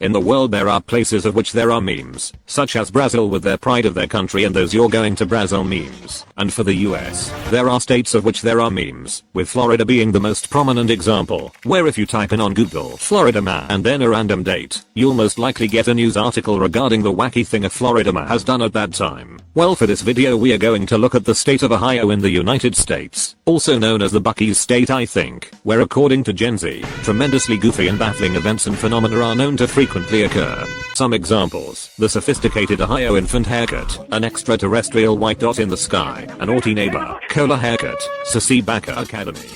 In the world there are places of which there are memes, such as Brazil with their pride of their country and those "you're going to Brazil" memes. And for the US, there are states of which there are memes, with Florida being the most prominent example, where if you type in on Google Florida man and then a random date, you'll most likely get a news article regarding the wacky thing a Florida man has done at that time. Well, for this video we are going to look at the state of Ohio in the United States, also known as the Buc-ee's state I think, where according to Gen Z, tremendously goofy and baffling events and phenomena are known to frequently occur. Some examples: the sophisticated Ohio infant haircut, an extraterrestrial white dot in the sky, a naughty neighbor, cola haircut, Sissy Backer Academy.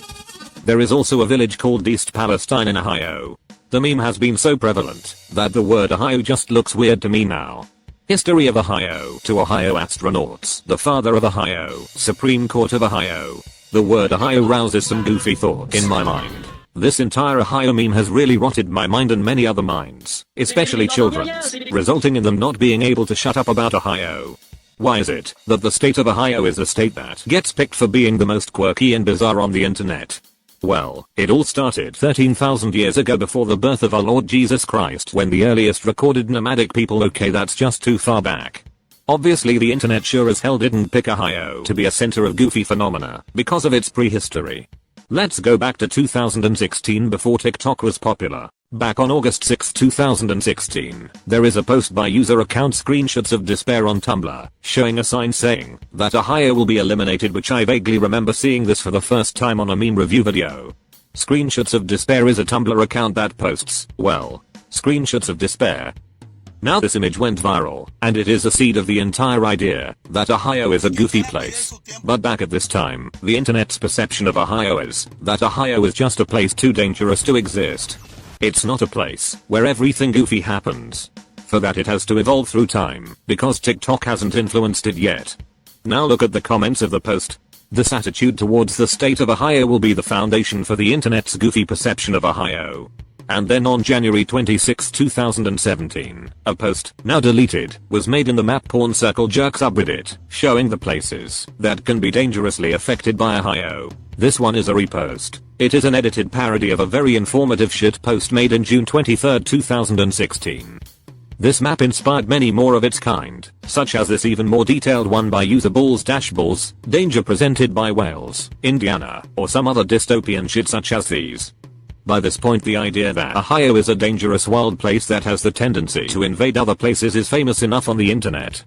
There is also a village called East Palestine in Ohio. The meme has been so prevalent that the word Ohio just looks weird to me now. History of Ohio. To Ohio astronauts, the father of Ohio, Supreme Court of Ohio. The word Ohio rouses some goofy thoughts in my mind. This entire Ohio meme has really rotted my mind and many other minds, especially children's, resulting in them not being able to shut up about Ohio. Why is it that the state of Ohio is a state that gets picked for being the most quirky and bizarre on the internet? Well, it all started 13,000 years ago before the birth of our Lord Jesus Christ, when the earliest recorded nomadic people. Okay, that's just too far back. Obviously the internet sure as hell didn't pick Ohio to be a center of goofy phenomena because of its prehistory. Let's go back to 2016 before TikTok was popular. Back on August 6, 2016, there is a post by user account Screenshots of Despair on Tumblr, showing a sign saying that Ohio will be eliminated, which I vaguely remember seeing this for the first time on a meme review video. Screenshots of Despair is a Tumblr account that posts, well, screenshots of despair. Now this image went viral, and it is the seed of the entire idea that Ohio is a goofy place. But back at this time, the internet's perception of Ohio is that Ohio is just a place too dangerous to exist. It's not a place where everything goofy happens. For that it has to evolve through time, because TikTok hasn't influenced it yet. Now look at the comments of the post. This attitude towards the state of Ohio will be the foundation for the internet's goofy perception of Ohio. And then on January 26, 2017, a post, now deleted, was made in the Map Porn Circle Jerk subreddit, showing the places that can be dangerously affected by Ohio. This one is a repost. It is an edited parody of a very informative shit post made in June 23, 2016. This map inspired many more of its kind, such as this even more detailed one by user Balls, danger presented by Wales, Indiana, or some other dystopian shit such as these. By this point the idea that Ohio is a dangerous wild place that has the tendency to invade other places is famous enough on the internet.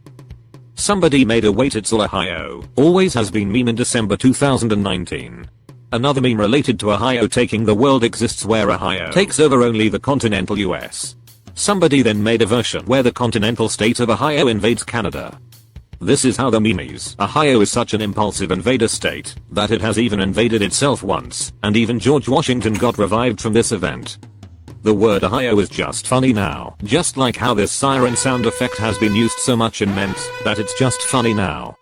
Somebody made a "wait it's all Ohio, always has been" meme in December 2019. Another meme related to Ohio taking the world exists where Ohio takes over only the continental US. Somebody then made a version where the continental state of Ohio invades Canada. This is how the meme is. Ohio is such an impulsive invader state that it has even invaded itself once, and even George Washington got revived from this event. The word Ohio is just funny now, just like how this siren sound effect has been used so much in memes that it's just funny now.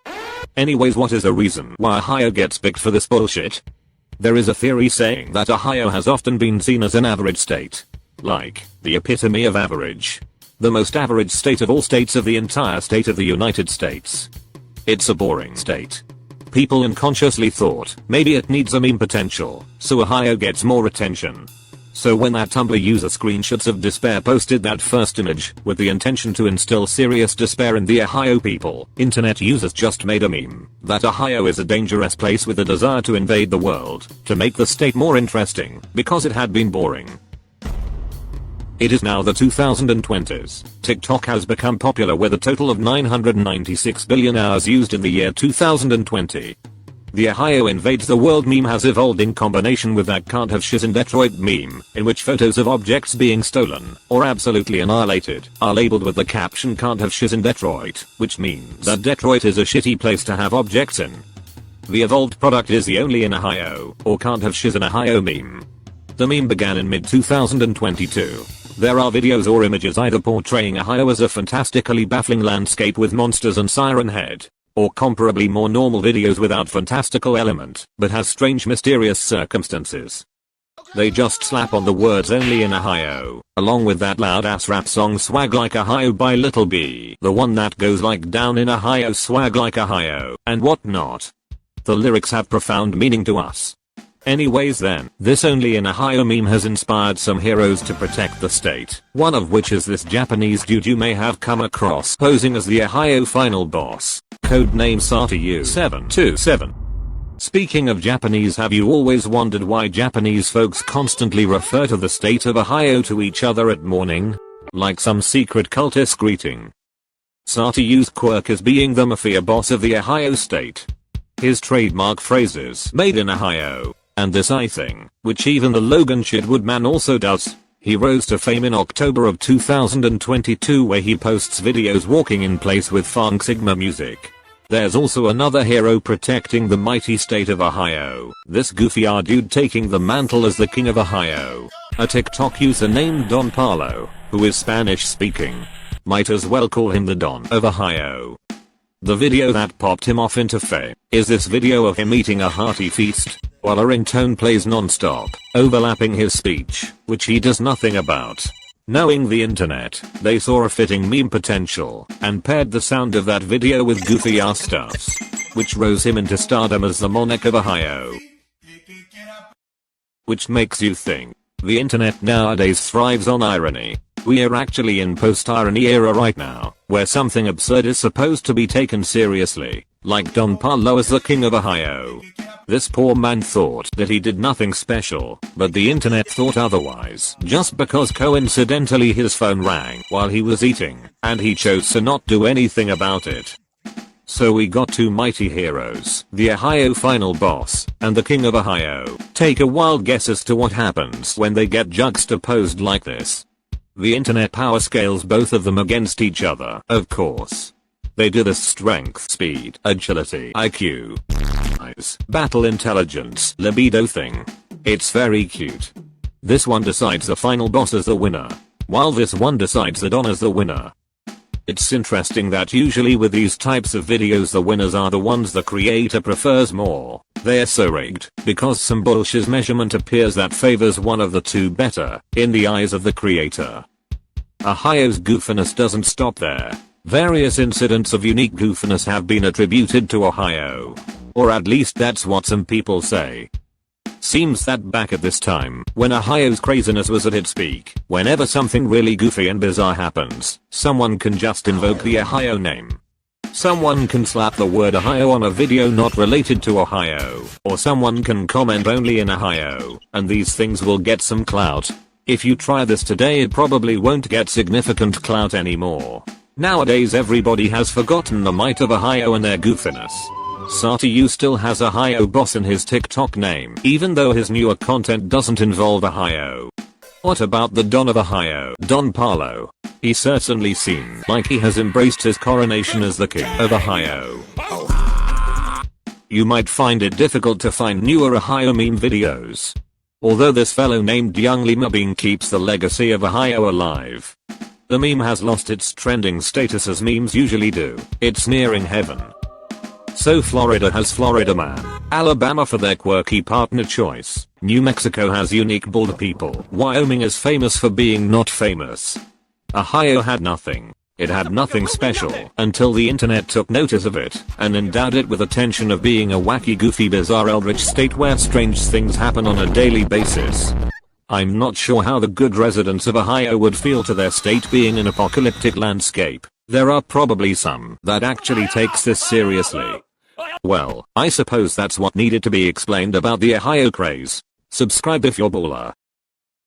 Anyways, what is the reason why Ohio gets picked for this bullshit? There is a theory saying that Ohio has often been seen as an average state. Like, the epitome of average. The most average state of all states of the entire state of the United States. It's a boring state. People unconsciously thought maybe it needs a meme potential, so Ohio gets more attention. So when that Tumblr user Screenshots of Despair posted that first image with the intention to instill serious despair in the Ohio people, internet users just made a meme that Ohio is a dangerous place with a desire to invade the world to make the state more interesting because it had been boring. It is now the 2020s. TikTok has become popular with a total of 996 billion hours used in the year 2020. The Ohio invades the world meme has evolved in combination with that "can't have shiz in Detroit" meme, in which photos of objects being stolen or absolutely annihilated are labeled with the caption "can't have shiz in Detroit," which means that Detroit is a shitty place to have objects in. The evolved product is the "only in Ohio" or "can't have shiz in Ohio" meme. The meme began in mid-2022. There are videos or images either portraying Ohio as a fantastically baffling landscape with monsters and Siren Head, or comparably more normal videos without fantastical element, but has strange mysterious circumstances. They just slap on the words "only in Ohio," along with that loud ass rap song "Swag Like Ohio" by Little B, the one that goes like "down in Ohio, swag like Ohio," and whatnot. The lyrics have profound meaning to us. Anyways then, this only in Ohio meme has inspired some heroes to protect the state, one of which is this Japanese dude you may have come across posing as the Ohio final boss, codename SATU727. Speaking of Japanese, have you always wondered why Japanese folks constantly refer to the state of Ohio to each other at morning? Like some secret cultist greeting. SATU's quirk is being the mafia boss of the Ohio state. His trademark phrase is "made in Ohio," and this I thing, which even the Logan Shitwood man also does. He rose to fame in October of 2022 where he posts videos walking in place with Funk Sigma music. There's also another hero protecting the mighty state of Ohio, this goofy dude taking the mantle as the king of Ohio. A TikTok user named Don Paulo, who is Spanish speaking. Might as well call him the Don of Ohio. The video that popped him off into fame is this video of him eating a hearty feast, while a ringtone plays non-stop, overlapping his speech, which he does nothing about. Knowing the internet, they saw a fitting meme potential, and paired the sound of that video with goofy ass stuffs, which rose him into stardom as the monarch of Ohio. Which makes you think, the internet nowadays thrives on irony. We are actually in post-irony era right now, where something absurd is supposed to be taken seriously, like Don Paulo as the king of Ohio. This poor man thought that he did nothing special, but the internet thought otherwise just because coincidentally his phone rang while he was eating, and he chose to not do anything about it. So we got two mighty heroes, the Ohio final boss, and the king of Ohio. Take a wild guess as to what happens when they get juxtaposed like this. The internet power scales both of them against each other, of course. They do the strength, speed, agility, IQ, battle intelligence, libido thing. It's very cute. This one decides the final boss is the winner, while this one decides the Don is the winner. It's interesting that usually with these types of videos the winners are the ones the creator prefers more. They're so rigged, because some bullshit measurement appears that favors one of the two better, in the eyes of the creator. Ohio's goofiness doesn't stop there. Various incidents of unique goofiness have been attributed to Ohio. Or at least that's what some people say. Seems that back at this time, when Ohio's craziness was at its peak, whenever something really goofy and bizarre happens, someone can just invoke the Ohio name. Someone can slap the word Ohio on a video not related to Ohio, or someone can comment only in Ohio, and these things will get some clout. If you try this today it probably won't get significant clout anymore. Nowadays everybody has forgotten the might of Ohio and their goofiness. SATU still has Ohio boss in his TikTok name, even though his newer content doesn't involve Ohio. What about the Don of Ohio, Don Paulo? He certainly seems like he has embraced his coronation as the king of Ohio. You might find it difficult to find newer Ohio meme videos. Although this fellow named Young Lima Bean keeps the legacy of Ohio alive. The meme has lost its trending status as memes usually do. It's nearing heaven. So Florida has Florida Man, Alabama for their quirky partner choice, New Mexico has unique bald people, Wyoming is famous for being not famous. Ohio had nothing. It had nothing special until the internet took notice of it and endowed it with attention of being a wacky, goofy, bizarre, eldritch state where strange things happen on a daily basis. I'm not sure how the good residents of Ohio would feel to their state being an apocalyptic landscape. There are probably some that actually takes this seriously. Well, I suppose that's what needed to be explained about the Ohio craze. Subscribe if you're baller.